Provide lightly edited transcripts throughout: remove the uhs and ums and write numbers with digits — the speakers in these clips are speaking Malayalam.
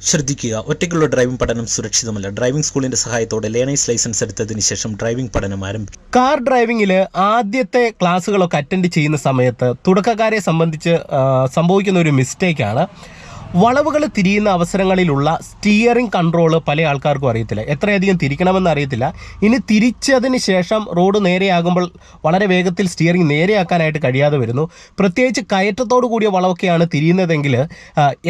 ശ്രദ്ധിക്കുക, ഒറ്റയ്ക്കുള്ള ഡ്രൈവിംഗ് പഠനം സുരക്ഷിതമല്ല. ഡ്രൈവിംഗ് സ്കൂളിന്റെ സഹായത്തോടെ ലേണേഴ്സ് ലൈസൻസ് എടുത്തതിന് ശേഷം ഡ്രൈവിംഗ് പഠനം ആരംഭിക്കും. കാർ ഡ്രൈവിംഗിൽ ആദ്യത്തെ ക്ലാസ്സുകളൊക്കെ അറ്റൻഡ് ചെയ്യുന്ന സമയത്ത് തുടക്കക്കാരെ സംബന്ധിച്ച് സംഭവിക്കുന്ന ഒരു മിസ്റ്റേക്കാണ് വളവുകൾ തിരിയുന്ന അവസരങ്ങളിലുള്ള സ്റ്റിയറിംഗ് കൺട്രോൾ. പല ആൾക്കാർക്കും അറിയത്തില്ല, എത്രയധികം തിരിക്കണമെന്ന് അറിയത്തില്ല. ഇനി തിരിച്ചതിന് ശേഷം റോഡ് നേരെയാകുമ്പോൾ വളരെ വേഗത്തിൽ സ്റ്റിയറിംഗ് നേരെയാക്കാനായിട്ട് കഴിയാതെ വരുന്നു. പ്രത്യേകിച്ച് കയറ്റത്തോടു കൂടിയ വളവൊക്കെയാണ് തിരിയുന്നതെങ്കിൽ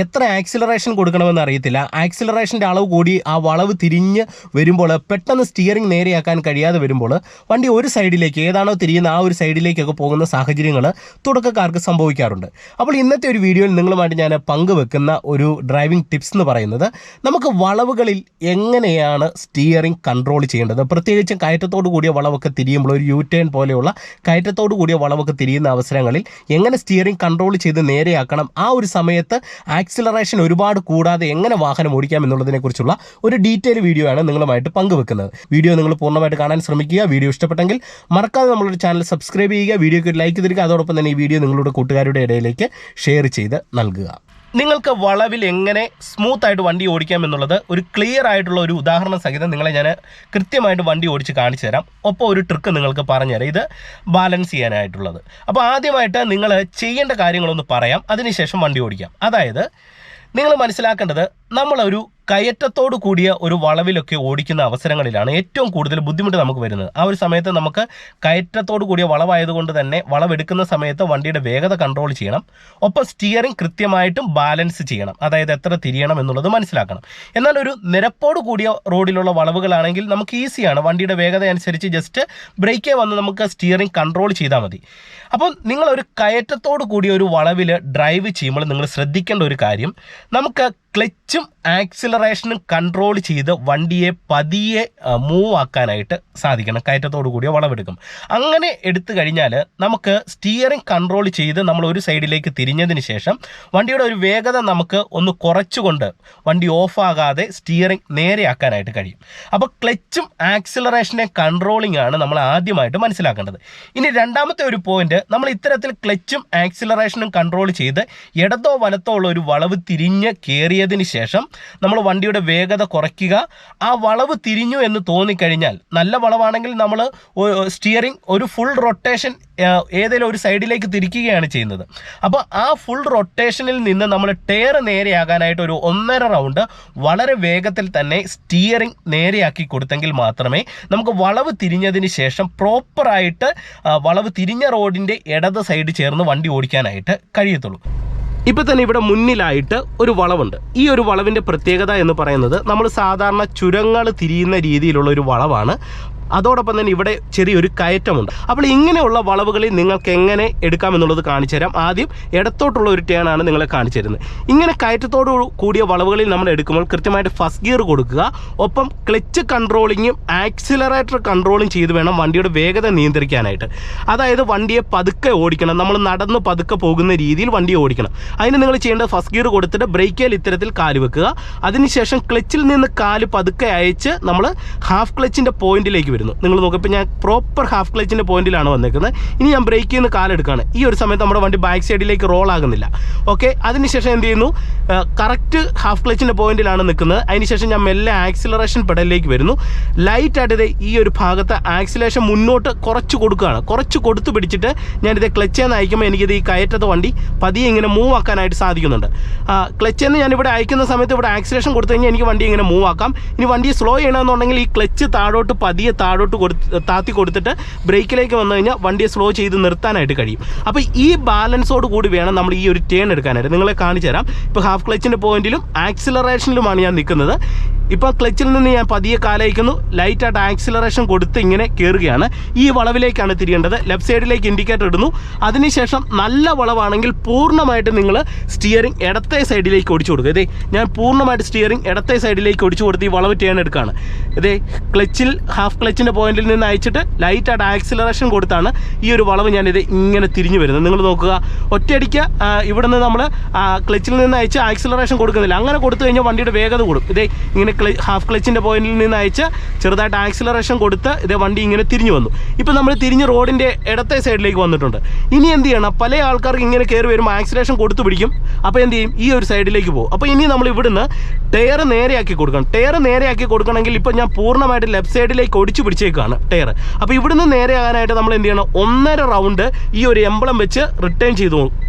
എത്ര ആക്സിലറേഷൻ കൊടുക്കണമെന്ന് അറിയത്തില്ല. ആക്സിലറേഷൻ്റെ അളവ് കൂടി ആ വളവ് തിരിഞ്ഞ് വരുമ്പോൾ പെട്ടെന്ന് സ്റ്റിയറിംഗ് നേരെയാക്കാൻ കഴിയാതെ വരുമ്പോൾ വണ്ടി ഒരു സൈഡിലേക്ക്, ഏതാണോ തിരിയുന്ന ആ ഒരു സൈഡിലേക്കൊക്കെ പോകുന്ന സാഹചര്യങ്ങൾ തുടക്കക്കാർക്ക് സംഭവിക്കാറുണ്ട്. അപ്പോൾ ഇന്നത്തെ ഒരു വീഡിയോയിൽ നിങ്ങളുമായിട്ട് ഞാൻ പങ്കുവെക്കുന്ന ഒരു ഡ്രൈവിംഗ് ടിപ്സ് എന്ന് പറയുന്നത്, നമുക്ക് വളവുകളിൽ എങ്ങനെയാണ് സ്റ്റിയറിംഗ് കൺട്രോൾ ചെയ്യേണ്ടത്. പ്രത്യേകിച്ചും കയറ്റത്തോടു കൂടിയ വളവൊക്കെ തിരിയുമ്പോൾ, ഒരു യു ടേൺ പോലെയുള്ള കയറ്റത്തോടു കൂടിയ വളവൊക്കെ തിരിയുന്ന അവസരങ്ങളിൽ എങ്ങനെ സ്റ്റിയറിംഗ് കൺട്രോൾ ചെയ്ത് നേരെയാക്കണം, ആ ഒരു സമയത്ത് ആക്സിലറേഷൻ ഒരുപാട് കൂടാതെ എങ്ങനെ വാഹനം ഓടിക്കാം എന്നുള്ളതിനെക്കുറിച്ചുള്ള ഒരു ഡീറ്റെയിൽ വീഡിയോ ആണ് നിങ്ങളുമായിട്ട് പങ്കുവെക്കുന്നത്. വീഡിയോ നിങ്ങൾ പൂർണ്ണമായിട്ട് കാണാൻ ശ്രമിക്കുക. വീഡിയോ ഇഷ്ടപ്പെട്ടെങ്കിൽ മറക്കാതെ നമ്മളൊരു ചാനൽ സബ്സ്ക്രൈബ് ചെയ്യുക, വീഡിയോയ്ക്ക് ഒരു ലൈക്ക് തരിക. അതോടൊപ്പം തന്നെ ഈ വീഡിയോ നിങ്ങളുടെ കൂട്ടുകാരുടെ ഇടയിലേക്ക് ഷെയർ ചെയ്ത് നൽകുക. നിങ്ങൾക്ക് വളവിൽ എങ്ങനെ സ്മൂത്തായിട്ട് വണ്ടി ഓടിക്കാം എന്നുള്ളത് ഒരു ക്ലിയർ ആയിട്ടുള്ള ഒരു ഉദാഹരണം സഹിതം നിങ്ങളെ ഞാൻ കൃത്യമായിട്ട് വണ്ടി ഓടിച്ച് കാണിച്ചു തരാം. ഒപ്പം ഒരു ട്രിക്ക് നിങ്ങൾക്ക് പറഞ്ഞുതരാം, ഇത് ബാലൻസ് ചെയ്യാനായിട്ടുള്ളത്. അപ്പോൾ ആദ്യമായിട്ട് നിങ്ങൾ ചെയ്യേണ്ട കാര്യങ്ങളൊന്ന് പറയാം, അതിനുശേഷം വണ്ടി ഓടിക്കാം. അതായത് നിങ്ങൾ മനസ്സിലാക്കേണ്ടത്, നമ്മളൊരു കയറ്റത്തോടു കൂടിയ ഒരു വളവിലൊക്കെ ഓടിക്കുന്ന അവസരങ്ങളിലാണ് ഏറ്റവും കൂടുതൽ ബുദ്ധിമുട്ട് നമുക്ക് വരുന്നത്. ആ ഒരു സമയത്ത് നമുക്ക് കയറ്റത്തോടു കൂടിയ വളവായതുകൊണ്ട് തന്നെ വളവെടുക്കുന്ന സമയത്ത് വണ്ടിയുടെ വേഗത കൺട്രോൾ ചെയ്യണം. ഒപ്പം സ്റ്റിയറിംഗ് കൃത്യമായിട്ടും ബാലൻസ് ചെയ്യണം, അതായത് എത്ര തിരിയണം എന്നുള്ളത് മനസ്സിലാക്കണം. എന്നാൽ ഒരു നിരപ്പോട് കൂടിയ റോഡിലുള്ള വളവുകളാണെങ്കിൽ നമുക്ക് ഈസിയാണ്, വണ്ടിയുടെ വേഗത അനുസരിച്ച് ജസ്റ്റ് ബ്രേക്കേ വന്ന് നമുക്ക് സ്റ്റിയറിംഗ് കൺട്രോൾ ചെയ്താൽ മതി. അപ്പം നിങ്ങളൊരു കയറ്റത്തോടു കൂടിയ ഒരു വളവിൽ ഡ്രൈവ് ചെയ്യുമ്പോൾ നിങ്ങൾ ശ്രദ്ധിക്കേണ്ട ഒരു കാര്യം, നമുക്ക് ക്ലച്ചും ആക്സിലറേഷനും കൺട്രോൾ ചെയ്ത് വണ്ടിയെ പതിയെ മൂവ് ആക്കാനായിട്ട് സാധിക്കണം. കയറ്റത്തോടു കൂടിയ വളവെടുക്കും. അങ്ങനെ എടുത്തു കഴിഞ്ഞാൽ നമുക്ക് സ്റ്റിയറിംഗ് കൺട്രോൾ ചെയ്ത് നമ്മൾ ഒരു സൈഡിലേക്ക് തിരിഞ്ഞതിന് ശേഷം വണ്ടിയുടെ ഒരു വേഗത നമുക്ക് ഒന്ന് കുറച്ചുകൊണ്ട് വണ്ടി ഓഫാകാതെ സ്റ്റിയറിംഗ് നേരെയാക്കാനായിട്ട് കഴിയും. അപ്പോൾ ക്ലച്ചും ആക്സിലറേഷനെ കൺട്രോളിംഗ് ആണ് നമ്മൾ ആദ്യമായിട്ട് മനസ്സിലാക്കേണ്ടത്. ഇനി രണ്ടാമത്തെ ഒരു പോയിന്റ്, നമ്മൾ ഇത്തരത്തിൽ ക്ലച്ചും ആക്സിലറേഷനും കൺട്രോൾ ചെയ്ത് ഇടതോ വലത്തോ ഉള്ള ഒരു വളവ് തിരിഞ്ഞ് കയറിയതിന് ശേഷം നമ്മൾ വണ്ടിയുടെ വേഗത കുറയ്ക്കുക. ആ വളവ് തിരിഞ്ഞു എന്ന് തോന്നിക്കഴിഞ്ഞാൽ, നല്ല വളവാണെങ്കിൽ നമ്മൾ സ്റ്റിയറിംഗ് ഒരു ഫുൾ റൊട്ടേഷൻ ഏതെങ്കിലും ഒരു സൈഡിലേക്ക് തിരിക്കുകയാണ് ചെയ്യുന്നത്. അപ്പോൾ ആ ഫുൾ റൊട്ടേഷനിൽ നിന്ന് നമ്മൾ ടയർ നേരെയാകാനായിട്ട് ഒരു 1.5 റൗണ്ട് വളരെ വേഗത്തിൽ തന്നെ സ്റ്റിയറിംഗ് നേരെയാക്കി കൊടുത്തെങ്കിൽ മാത്രമേ നമുക്ക് വളവ് തിരിഞ്ഞതിന് ശേഷം പ്രോപ്പറായിട്ട് വളവ് തിരിഞ്ഞ റോഡിൻ്റെ ഇടത് സൈഡ് ചേർന്ന് വണ്ടി ഓടിക്കാനായിട്ട് കഴിയത്തുള്ളൂ. ഇപ്പം തന്നെ ഇവിടെ മുന്നിലായിട്ട് ഒരു വളവുണ്ട്. ഈ ഒരു വളവിൻ്റെ പ്രത്യേകത എന്ന് പറയുന്നത്, നമ്മൾ സാധാരണ ചുരങ്ങൾ തിരിയുന്ന രീതിയിലുള്ള ഒരു വളവാണ്. അതോടൊപ്പം തന്നെ ഇവിടെ ചെറിയൊരു കയറ്റമുണ്ട്. അപ്പോൾ ഇങ്ങനെയുള്ള വളവുകളിൽ നിങ്ങൾക്ക് എങ്ങനെ എടുക്കാമെന്നുള്ളത് കാണിച്ചു തരാം. ആദ്യം ഇടത്തോട്ടുള്ള ഒരു ടേണാണ് നിങ്ങളെ കാണിച്ചു തരുന്നത്. ഇങ്ങനെ കയറ്റത്തോട് കൂടിയ വളവുകളിൽ നമ്മൾ എടുക്കുമ്പോൾ കൃത്യമായിട്ട് ഫസ്റ്റ് ഗിയർ കൊടുക്കുക. ഒപ്പം ക്ലച്ച് കൺട്രോളിങ്ങും ആക്സിലറേറ്റർ കൺട്രോളും ചെയ്ത് വേണം വണ്ടിയുടെ വേഗത നിയന്ത്രിക്കാനായിട്ട്. അതായത് വണ്ടിയെ പതുക്കെ ഓടിക്കണം, നമ്മൾ നടന്ന് പതുക്കെ പോകുന്ന രീതിയിൽ വണ്ടിയെ ഓടിക്കണം. അതിന് നിങ്ങൾ ചെയ്യേണ്ടത്, ഫസ്റ്റ് ഗിയർ കൊടുത്തിട്ട് ബ്രേക്കിൽ ഇത്തരത്തിൽ കാല് വെക്കുക. അതിനുശേഷം ക്ലച്ചിൽ നിന്ന് കാല് പതുക്കെ അയച്ച് നമ്മൾ ഹാഫ് ക്ലച്ചിൻ്റെ പോയിന്റിലേക്ക് വരും. നിങ്ങൾ നോക്കിയപ്പോൾ ഞാൻ പ്രോപ്പർ ഹാഫ് ക്ലച്ചിൻ്റെ പോയിന്റിലാണ് വന്നേക്കുന്നത്. ഇനി ഞാൻ ബ്രേക്കിൽ നിന്ന് കാലെടുക്കുകയാണ്. ഈ ഒരു സമയത്ത് നമ്മുടെ വണ്ടി ബാക്ക് സൈഡിലേക്ക് റോൾ ആകുന്നില്ല. ഓക്കെ, അതിനുശേഷം എന്ത് ചെയ്യുന്നു, കറക്റ്റ് ഹാഫ് ക്ലച്ചിൻ്റെ പോയിന്റിലാണ് നിൽക്കുന്നത്. അതിനുശേഷം ഞാൻ മെല്ലെ ആക്സിലറേഷൻ പെഡലിലേക്ക് വരുന്നു. ലൈറ്റായിട്ട് ഈ ഒരു ഭാഗത്ത് ആക്സിലേഷൻ മുന്നോട്ട് കുറച്ച് കൊടുക്കുകയാണ്. കുറച്ച് കൊടുത്ത് പിടിച്ചിട്ട് ഞാനിത് ക്ലച്ചേന്ന് അയക്കുമ്പോൾ എനിക്കിത് ഈ കയറ്റത്തെ വണ്ടി പതിയെ ഇങ്ങനെ മൂവ് ആക്കാനായിട്ട് സാധിക്കുന്നുണ്ട്. ക്ലച്ചേന്ന് ഞാനിവിടെ അയക്കുന്ന സമയത്ത് ഇവിടെ ആക്സിലേഷൻ കൊടുത്തു കഴിഞ്ഞാൽ എനിക്ക് വണ്ടി ഇങ്ങനെ മൂവ് ആക്കാം. ഇനി വണ്ടി സ്ലോ ചെയ്യണമെന്നുണ്ടെങ്കിൽ ഈ ക്ലച്ച് താഴോട്ട് പതിയെ താത്തി കൊടുത്തിട്ട് ബ്രേക്കിലേക്ക് വന്നു കഴിഞ്ഞാൽ വണ്ടിയെ സ്ലോ ചെയ്ത് നിർത്താനായിട്ട് കഴിയും. അപ്പോൾ ഈ ബാലൻസോട് കൂടി വേണം നമ്മൾ ഈ ഒരു ടേൺ എടുക്കാനായിട്ട്. നിങ്ങളെ കാണിച്ചു തരാം. ഇപ്പോൾ ഹാഫ് ക്ലച്ചിൻ്റെ പോയിന്റിലും ആക്സിലറേഷനിലുമാണ് ഞാൻ നിൽക്കുന്നത്. ഇപ്പോൾ ക്ലച്ചിൽ നിന്ന് ഞാൻ പതിയെ കാലയക്കുന്നു, ലൈറ്റായിട്ട് ആക്സിലറേഷൻ കൊടുത്ത് ഇങ്ങനെ കയറുകയാണ്. ഈ വളവിലേക്കാണ് തിരിയേണ്ടത്. ലെഫ്റ്റ് സൈഡിലേക്ക് ഇൻഡിക്കേറ്റർ ഇടുന്നു. അതിനുശേഷം നല്ല വളവാണെങ്കിൽ പൂർണ്ണമായിട്ട് നിങ്ങൾ സ്റ്റിയറിംഗ് ഇടത്തെ സൈഡിലേക്ക് ഒടിച്ചു കൊടുക്കുക. ഇതേ ഞാൻ പൂർണ്ണമായിട്ട് സ്റ്റിയറിംഗ് ഇടത്തെ സൈഡിലേക്ക് ഒടിച്ചു കൊടുത്ത് ഈ വളവ് ടേൺ എടുക്കുകയാണ്. ഇതേ ക്ലച്ചിൽ ഹാഫ് ക്ലച്ചിൻ്റെ പോയിന്റിൽ നിന്ന് അയച്ചിട്ട് ലൈറ്റായിട്ട് ആക്സിലറേഷൻ കൊടുത്താണ് ഈ ഒരു വളവ് ഞാനിത് ഇങ്ങനെ തിരിഞ്ഞു വരുന്നത്. നിങ്ങൾ നോക്കുക, ഒറ്റയടിക്ക് ഇവിടെ നിന്ന് നമ്മൾ ക്ലച്ചിൽ നിന്ന് അയച്ച് ആക്സിലറേഷൻ കൊടുക്കുന്നില്ല. അങ്ങനെ കൊടുത്തു കഴിഞ്ഞാൽ വണ്ടിയുടെ വേഗത കൂടും. ഇതേ ഇങ്ങനെ ഹാഫ് ക്ലച്ചിൻ്റെ പോയിന്റിൽ നിന്ന് അയച്ച് ചെറുതായിട്ട് ആക്സിലറേഷൻ കൊടുത്ത് ഇതേ വണ്ടി ഇങ്ങനെ തിരിഞ്ഞു വന്നു. ഇപ്പം നമ്മൾ തിരിഞ്ഞ് റോഡിൻ്റെ ഇടത്തെ സൈഡിലേക്ക് വന്നിട്ടുണ്ട്. ഇനി എന്ത് ചെയ്യണം, പല ആൾക്കാർക്ക് ഇങ്ങനെ കയറി വരുമ്പോൾ ആക്സിലറേഷൻ കൊടുത്തു പിടിക്കും. അപ്പോൾ എന്ത് ചെയ്യും, ഈ ഒരു സൈഡിലേക്ക് പോകും. അപ്പോൾ ഇനി നമ്മൾ ഇവിടുന്ന് ടയർ നേരെയാക്കി കൊടുക്കണം. ടയർ നേരെയാക്കി കൊടുക്കണമെങ്കിൽ ഇപ്പോൾ ഞാൻ പൂർണ്ണമായിട്ട് ലെഫ്റ്റ് സൈഡിലേക്ക് ഒടിച്ചു പിടിച്ചേക്കാണ് ടയർ. അപ്പോൾ ഇവിടുന്ന് നേരെയാകാനായിട്ട് നമ്മൾ എന്ത് ചെയ്യണം, 1.5 റൗണ്ട് ഈ ഒരു എംബ്ലം വെച്ച് റിട്ടേൺ ചെയ്തു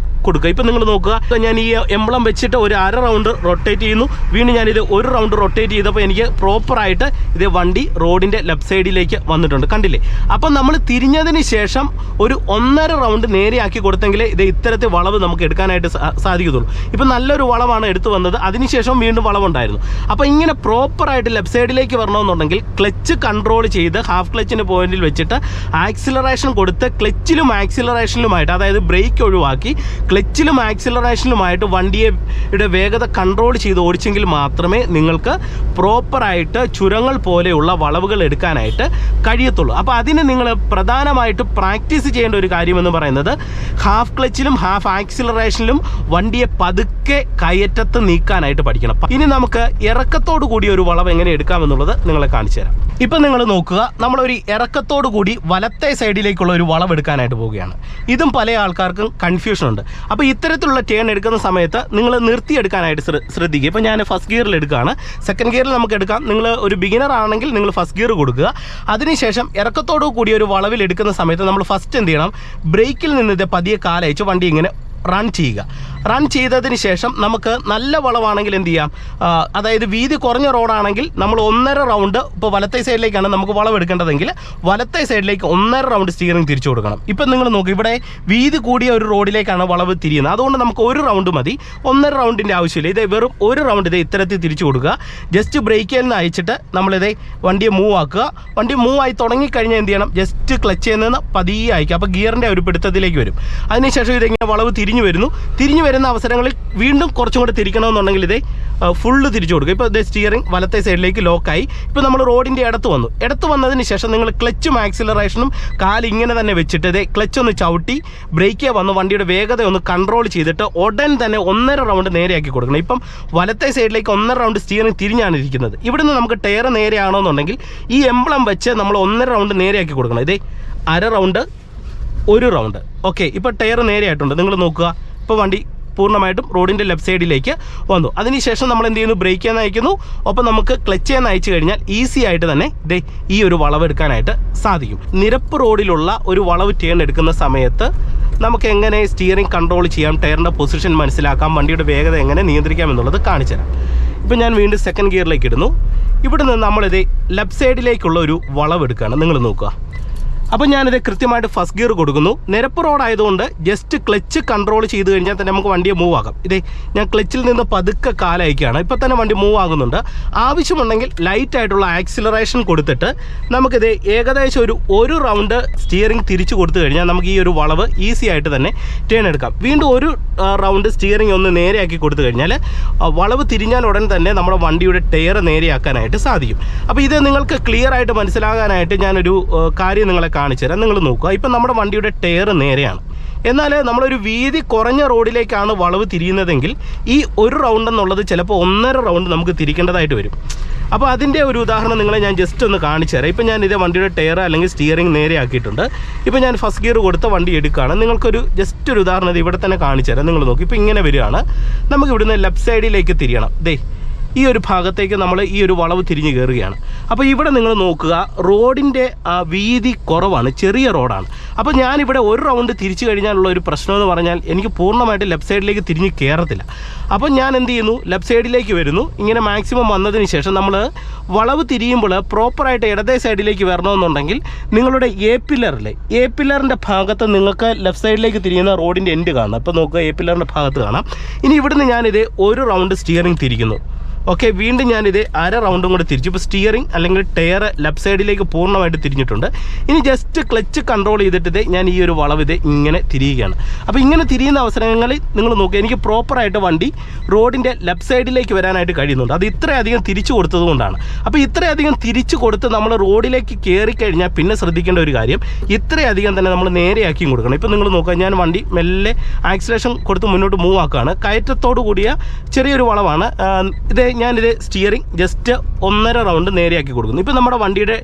കൊടുക്കുക. ഇപ്പം നിങ്ങൾ നോക്കുക, ഞാൻ ഈ എംബ്ലം വെച്ചിട്ട് ഒരു 1/2 റൗണ്ട് റൊട്ടേറ്റ് ചെയ്യുന്നു. വീണ്ടും ഞാനിത് 1 റൗണ്ട് റൊട്ടേറ്റ് ചെയ്തപ്പോൾ എനിക്ക് പ്രോപ്പറായിട്ട് ഇത് വണ്ടി റോഡിൻ്റെ ലെഫ്റ്റ് സൈഡിലേക്ക് വന്നിട്ടുണ്ട്. കണ്ടില്ലേ? അപ്പം നമ്മൾ തിരിഞ്ഞതിന് ശേഷം ഒരു 1.5 റൗണ്ട് നേരെയാക്കി കൊടുത്തെങ്കിൽ ഇത് ഇത്തരത്തിൽ വളവ് നമുക്ക് എടുക്കാനായിട്ട് സാധിക്കത്തുള്ളൂ. ഇപ്പം നല്ലൊരു വളവാണ് എടുത്തു വന്നത്, അതിനുശേഷം വീണ്ടും വളവുണ്ടായിരുന്നു. അപ്പോൾ ഇങ്ങനെ പ്രോപ്പറായിട്ട് ലെഫ്റ്റ് സൈഡിലേക്ക് വരണമെന്നുണ്ടെങ്കിൽ ക്ലച്ച് കൺട്രോൾ ചെയ്ത് ഹാഫ് ക്ലച്ചിൻ്റെ പോയിന്റിൽ വെച്ചിട്ട് ആക്സിലറേഷൻ കൊടുത്ത് ക്ലച്ചിലും ആക്സിലറേഷനിലുമായിട്ട്, അതായത് ബ്രേക്ക് ഒഴിവാക്കി ക്ലച്ചിലും ആക്സിലറേഷനിലുമായിട്ട് വണ്ടിയുടെ വേഗത കൺട്രോൾ ചെയ്ത് ഓടിച്ചെങ്കിൽ മാത്രമേ നിങ്ങൾക്ക് പ്രോപ്പറായിട്ട് ചുരങ്ങൾ പോലെയുള്ള വളവുകൾ എടുക്കാനായിട്ട് കഴിയത്തുള്ളൂ. അപ്പോൾ അതിന് നിങ്ങൾ പ്രധാനമായിട്ട് പ്രാക്ടീസ് ചെയ്യേണ്ട ഒരു കാര്യമെന്ന് പറയുന്നത് ഹാഫ് ക്ലച്ചിലും ഹാഫ് ആക്സിലറേഷനിലും വണ്ടിയെ പതുക്കെ കയറ്റത്ത് നീക്കാനായിട്ട് പഠിക്കണം. ഇനി നമുക്ക് ഇറക്കത്തോടു കൂടി ഒരു വളവ് എങ്ങനെ എടുക്കാമെന്നുള്ളത് നിങ്ങളെ കാണിച്ചു തരാം. ഇപ്പം നിങ്ങൾ നോക്കുക, നമ്മളൊരു ഇറക്കത്തോടു കൂടി വലത്തെ സൈഡിലേക്കുള്ള ഒരു വളവ് എടുക്കാനായിട്ട് പോവുകയാണ്. ഇതും പല ആൾക്കാർക്കും കൺഫ്യൂഷൻ ഉണ്ട്. അപ്പോൾ ഇത്തരത്തിലുള്ള ടേൺ എടുക്കുന്ന സമയത്ത് നിങ്ങൾ നിർത്തിയെടുക്കാനായിട്ട് ശ്രദ്ധിക്കുക. ഇപ്പോൾ ഞാൻ ഫസ്റ്റ് ഗിയറിൽ എടുക്കുകയാണ്. സെക്കൻഡ് ഗിയറിൽ നമുക്ക് എടുക്കാം. നിങ്ങൾ ഒരു ബിഗിനർ ആണെങ്കിൽ നിങ്ങൾ ഫസ്റ്റ് ഗിയർ കൊടുക്കുക. അതിനുശേഷം ഇറക്കത്തോടു കൂടി ഒരു വളവിൽ എടുക്കുന്ന സമയത്ത് നമ്മൾ ഫസ്റ്റ് എന്ത് ചെയ്യണം, ബ്രേക്കിൽ നിന്ന് ഇത് പതിയെ കാലയച്ച് വണ്ടി ഇങ്ങനെ റൺ ചെയ്യുക. റൺ ചെയ്തതിന് ശേഷം നമുക്ക് നല്ല വളവാണെങ്കിൽ എന്ത് ചെയ്യാം, അതായത് വീതി കുറഞ്ഞ റോഡാണെങ്കിൽ നമ്മൾ 1.5 റൗണ്ട്, ഇപ്പോൾ വലത്തെ സൈഡിലേക്കാണ് നമുക്ക് വളവെടുക്കേണ്ടതെങ്കിൽ വലത്തെ സൈഡിലേക്ക് 1.5 റൗണ്ട് സ്റ്റിയറിംഗ് തിരിച്ചു കൊടുക്കണം. ഇപ്പം നിങ്ങൾ നോക്കുക, ഇവിടെ വീതി കൂടിയ ഒരു റോഡിലേക്കാണ് വളവ് തിരിയുന്നത്. അതുകൊണ്ട് നമുക്ക് 1 റൗണ്ട് മതി, 1.5 റൗണ്ടിൻ്റെ ആവശ്യമില്ല. ഇത് വെറും 1 റൗണ്ട് ഇത് ഇത്തരത്തിൽ തിരിച്ചു കൊടുക്കുക. ജസ്റ്റ് ബ്രേക്കിൽ നിന്ന് അയച്ചിട്ട് നമ്മളിത് വണ്ടിയെ മൂവ് ആക്കുക. വണ്ടി മൂവ് ആയി തുടങ്ങിക്കഴിഞ്ഞാൽ എന്ത് ചെയ്യണം, ജസ്റ്റ് ക്ലച്ചിൽ നിന്ന് പതിയെ അയക്കുക. അപ്പോൾ ഗിയറിൻ്റെ ഒരു പിടുത്തത്തിലേക്ക് വരും. അതിനുശേഷം ഇതെങ്ങനെ വളവ് തിരിഞ്ഞു വരുന്ന അവസരങ്ങളിൽ വീണ്ടും കുറച്ചും കൂടെ തിരിക്കണമെന്നുണ്ടെങ്കിൽ ഇതേ ഫുള്ള് തിരിച്ചു കൊടുക്കുക. ഇപ്പോൾ ഇതേ സ്റ്റിയറിംഗ് വലത്തെ സൈഡിലേക്ക് ലോക്കായി. ഇപ്പോൾ നമ്മൾ റോഡിൻ്റെ ഇടത്ത് വന്നതിന് ശേഷം നിങ്ങൾ ക്ലച്ചും ആക്സിലറേഷനും കാലിങ്ങനെ തന്നെ വെച്ചിട്ട് ഇതേ ക്ലച്ച് ഒന്ന് ചവിട്ടി ബ്രേക്കേ വന്ന് വണ്ടിയുടെ വേഗത ഒന്ന് കൺട്രോൾ ചെയ്തിട്ട് ഉടൻ തന്നെ 1.5 റൗണ്ട് നേരെയാക്കി കൊടുക്കണം. ഇപ്പം വലത്തെ സൈഡിലേക്ക് 1.5 റൗണ്ട് സ്റ്റിയറിംഗ് തിരിഞ്ഞാണ് ഇരിക്കുന്നത്. ഇവിടുന്ന് നമുക്ക് ടയർ നേരെയാണോന്നുണ്ടെങ്കിൽ ഈ എംബ്ലം വെച്ച് നമ്മൾ 1.5 റൗണ്ട് നേരെയാക്കി കൊടുക്കണം. ഇതേ 1/2 റൗണ്ട് 1 റൗണ്ട്. ഓക്കെ, ഇപ്പോൾ ടയർ നേരെയായിട്ടുണ്ട്. നിങ്ങൾ നോക്കുക, ഇപ്പോൾ വണ്ടി പൂർണ്ണമായിട്ടും റോഡിൻ്റെ ലെഫ്റ്റ് സൈഡിലേക്ക് വന്നു. അതിനുശേഷം നമ്മൾ എന്ത് ചെയ്യുന്നു, ബ്രേക്ക് ചെയ്യാൻ അയക്കുന്നു. ഒപ്പം നമുക്ക് ക്ലച്ച് ചെയ്യാൻ അയച്ചു കഴിഞ്ഞാൽ ഈസി ആയിട്ട് തന്നെ ഈ ഒരു വളവ് എടുക്കാനായിട്ട് സാധിക്കും. നിരപ്പ് റോഡിലുള്ള ഒരു വളവ് ടേൺ എടുക്കുന്ന സമയത്ത് നമുക്ക് എങ്ങനെ സ്റ്റിയറിംഗ് കൺട്രോൾ ചെയ്യാം, ടയറിൻ്റെ പൊസിഷൻ മനസ്സിലാക്കാം, വണ്ടിയുടെ വേഗത എങ്ങനെ നിയന്ത്രിക്കാം എന്നുള്ളത് കാണിച്ചു തരാം. ഇപ്പോൾ ഞാൻ വീണ്ടും സെക്കൻഡ് ഗിയറിലേക്ക് ഇടുന്നു. ഇവിടെ നിന്ന് നമ്മളിത് ലെഫ്റ്റ് സൈഡിലേക്കുള്ള ഒരു വളവ് എടുക്കുകയാണ്. നിങ്ങൾ നോക്കുക, അപ്പോൾ ഞാനിത് കൃത്യമായിട്ട് ഫസ്റ്റ് ഗിയർ കൊടുക്കുന്നു. നിരപ്പ് റോഡായതുകൊണ്ട് ജസ്റ്റ് ക്ലച്ച് കൺട്രോൾ ചെയ്ത് കഴിഞ്ഞാൽ തന്നെ നമുക്ക് വണ്ടിയെ മൂവ് ആക്കാം. ഇതേ ഞാൻ ക്ലച്ചിൽ നിന്ന് പതുക്കെ കാലയക്കുകയാണ്. ഇപ്പോൾ തന്നെ വണ്ടി മൂവ് ആകുന്നുണ്ട്. ആവശ്യമുണ്ടെങ്കിൽ ലൈറ്റായിട്ടുള്ള ആക്സിലറേഷൻ കൊടുത്തിട്ട് നമുക്കിത് ഏകദേശം ഒരു റൗണ്ട് സ്റ്റിയറിംഗ് തിരിച്ചു കൊടുത്തു കഴിഞ്ഞാൽ നമുക്ക് ഈ ഒരു വളവ് ഈസി ആയിട്ട് തന്നെ ടേൺ എടുക്കാം. വീണ്ടും 1 റൗണ്ട് സ്റ്റിയറിംഗ് ഒന്ന് നേരെയാക്കി കൊടുത്തു കഴിഞ്ഞാൽ വളവ് തിരിഞ്ഞാൽ ഉടൻ തന്നെ നമ്മുടെ വണ്ടിയുടെ ടയർ നേരെയാക്കാനായിട്ട് സാധിക്കും. അപ്പോൾ ഇത് നിങ്ങൾക്ക് ക്ലിയർ ആയിട്ട് മനസ്സിലാകാനായിട്ട് ഞാനൊരു കാര്യം നിങ്ങളെ കാണിച്ചു തരാം. നിങ്ങൾ നോക്കുക, ഇപ്പം നമ്മുടെ വണ്ടിയുടെ ടയർ നേരെയാണ്. എന്നാൽ നമ്മളൊരു വീതി കുറഞ്ഞ റോഡിലേക്കാണ് വളവ് തിരിയുന്നതെങ്കിൽ ഈ 1 റൗണ്ട് എന്നുള്ളത് ചിലപ്പോൾ 1.5 റൗണ്ട് നമുക്ക് തിരിക്കേണ്ടതായിട്ട് വരും. അപ്പോൾ അതിൻ്റെ ഒരു ഉദാഹരണം നിങ്ങളെ ഞാൻ ജസ്റ്റ് ഒന്ന് കാണിച്ചു തരാം. ഇപ്പം ഞാൻ ഇതേ വണ്ടിയുടെ ടയർ അല്ലെങ്കിൽ സ്റ്റിയറിംഗ് നേരെയാക്കിയിട്ടുണ്ട്. ഇപ്പോൾ ഞാൻ ഫസ്റ്റ് ഗിയർ കൊടുത്ത വണ്ടി എടുക്കുകയാണ്. നിങ്ങൾക്കൊരു ജസ്റ്റ് ഒരു ഉദാഹരണം ഇവിടെ തന്നെ കാണിച്ചു തരാം. നിങ്ങൾ നോക്കി, ഇപ്പോൾ ഇങ്ങനെ വരികയാണ്. നമുക്ക് ഇവിടുന്ന് ലെഫ്റ്റ് സൈഡിലേക്ക് തിരിയണം. ഈ ഒരു ഭാഗത്തേക്ക് നമ്മൾ ഈ ഒരു വളവ് തിരിഞ്ഞ് കയറുകയാണ്. അപ്പോൾ ഇവിടെ നിങ്ങൾ നോക്കുക, റോഡിൻ്റെ വീതി കുറവാണ്, ചെറിയ റോഡാണ്. അപ്പോൾ ഞാനിവിടെ 1 റൗണ്ട് തിരിച്ചു കഴിഞ്ഞാലുള്ള ഒരു പ്രശ്നം എന്ന് പറഞ്ഞാൽ എനിക്ക് പൂർണ്ണമായിട്ട് ലെഫ്റ്റ് സൈഡിലേക്ക് തിരിഞ്ഞ് കയറത്തില്ല. അപ്പോൾ ഞാൻ എന്ത് ചെയ്യുന്നു, ലെഫ്റ്റ് സൈഡിലേക്ക് വരുന്നു. ഇങ്ങനെ മാക്സിമം വന്നതിന് ശേഷം നമ്മൾ വളവ് തിരിയുമ്പോൾ പ്രോപ്പറായിട്ട് ഇടതേ സൈഡിലേക്ക് വരണമെന്നുണ്ടെങ്കിൽ നിങ്ങളുടെ എ പില്ലറിൻ്റെ ഭാഗത്ത് നിങ്ങൾക്ക് ലെഫ്റ്റ് സൈഡിലേക്ക് തിരിയുന്ന റോഡിൻ്റെ എൻഡ് കാണാം. ഇപ്പോൾ നോക്കുക, എ പില്ലറിൻ്റെ ഭാഗത്ത് കാണാം. ഇനി ഇവിടുന്ന് ഞാനിത് 1 റൗണ്ട് സ്റ്റിയറിംഗ് തിരിക്കുന്നു. ഓക്കെ, വീണ്ടും ഞാനിത് 1/2 റൗണ്ടും കൂടെ തിരിച്ചു. ഇപ്പോൾ സ്റ്റിയറിംഗ് അല്ലെങ്കിൽ ടയർ ലെഫ്റ്റ് സൈഡിലേക്ക് പൂർണ്ണമായിട്ട് തിരിഞ്ഞിട്ടുണ്ട്. ഇനി ജസ്റ്റ് ക്ലച്ച് കൺട്രോൾ ചെയ്തിട്ട് സമയത്ത് ഞാൻ ഈ ഒരു വളവ് ഇങ്ങനെ തിരിയുകയാണ്. അപ്പോൾ ഇങ്ങനെ തിരിയുന്ന അവസരങ്ങളിൽ നിങ്ങൾ നോക്കുക, എനിക്ക് പ്രോപ്പറായിട്ട് വണ്ടി റോഡിൻ്റെ ലെഫ്റ്റ് സൈഡിലേക്ക് വരാനായിട്ട് കഴിയുന്നുണ്ട്. അത് ഇത്രയധികം തിരിച്ചു കൊടുത്തത് കൊണ്ടാണ്. അപ്പോൾ ഇത്രയധികം തിരിച്ചു കൊടുത്ത് നമ്മൾ റോഡിലേക്ക് കയറി കഴിഞ്ഞാൽ പിന്നെ ശ്രദ്ധിക്കേണ്ട ഒരു കാര്യം, ഇത്രയധികം തന്നെ നമ്മൾ നേരെയാക്കിയും കൊടുക്കണം. ഇപ്പോൾ നിങ്ങൾ നോക്കുക, ഞാൻ വണ്ടി മെല്ലെ ആക്സിലേഷൻ കൊടുത്ത് മുന്നോട്ട് മൂവ് ആക്കുകയാണ്. കയറ്റത്തോടു കൂടിയ ചെറിയൊരു വളവാണ് ഞാനിത് സ്റ്റിയറിംഗ് ജസ്റ്റ് 1.5 റൗണ്ട് നേരെയാക്കി കൊടുക്കുന്നു. ഇപ്പോൾ നമ്മുടെ വണ്ടിയുടെ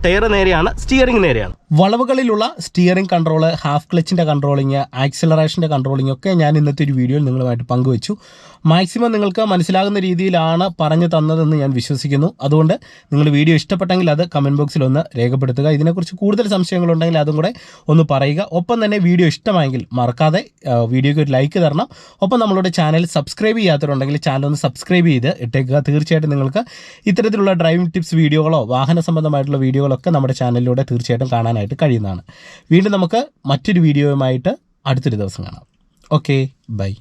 ടയർ നേരെയാണ്, സ്റ്റിയറിംഗ് നേരെയാണ്. വളവുകളിലുള്ള സ്റ്റിയറിംഗ് കൺട്രോള്, ഹാഫ് ക്ലച്ചിൻ്റെ കൺട്രോളിങ്, ആക്സിലറേഷൻ്റെ കൺട്രോളിങ് ഒക്കെ ഞാൻ ഇന്നത്തെ ഒരു വീഡിയോയിൽ നിങ്ങളുമായിട്ട് പങ്കുവച്ചു. മാക്സിമം നിങ്ങൾക്ക് മനസ്സിലാകുന്ന രീതിയിലാണ് പറഞ്ഞു തന്നതെന്ന് ഞാൻ വിശ്വസിക്കുന്നു. അതുകൊണ്ട് നിങ്ങൾ വീഡിയോ ഇഷ്ടപ്പെട്ടെങ്കിൽ അത് കമൻറ്റ് ബോക്സിൽ ഒന്ന് രേഖപ്പെടുത്തുക. ഇതിനെക്കുറിച്ച് കൂടുതൽ സംശയങ്ങളുണ്ടെങ്കിൽ അതും കൂടെ ഒന്ന് പറയുക. ഒപ്പം തന്നെ വീഡിയോ ഇഷ്ടമായെങ്കിൽ മറക്കാതെ വീഡിയോയ്ക്ക് ഒരു ലൈക്ക് തരണം. ഒപ്പം നമ്മളുടെ ചാനൽ സബ്സ്ക്രൈബ് ചെയ്യാത്തവരുണ്ടെങ്കിൽ ചാനൽ ഒന്ന് സബ്സ്ക്രൈബ് ചെയ്ത് ഇട്ടേക്കുക. തീർച്ചയായിട്ടും നിങ്ങൾക്ക് ഇത്തരത്തിലുള്ള ഡ്രൈവിംഗ് ടിപ്സ് വീഡിയോകളോ വാഹന സംബന്ധമായിട്ടുള്ള വീഡിയോകളൊക്കെ നമ്മുടെ ചാനലിലൂടെ തീർച്ചയായിട്ടും കാണാനായിട്ട് കഴിയുന്നതാണ്. വീണ്ടും നമുക്ക് മറ്റൊരു വീഡിയോയുമായിട്ട് അടുത്തൊരു ദിവസം കാണാം. Okay, by.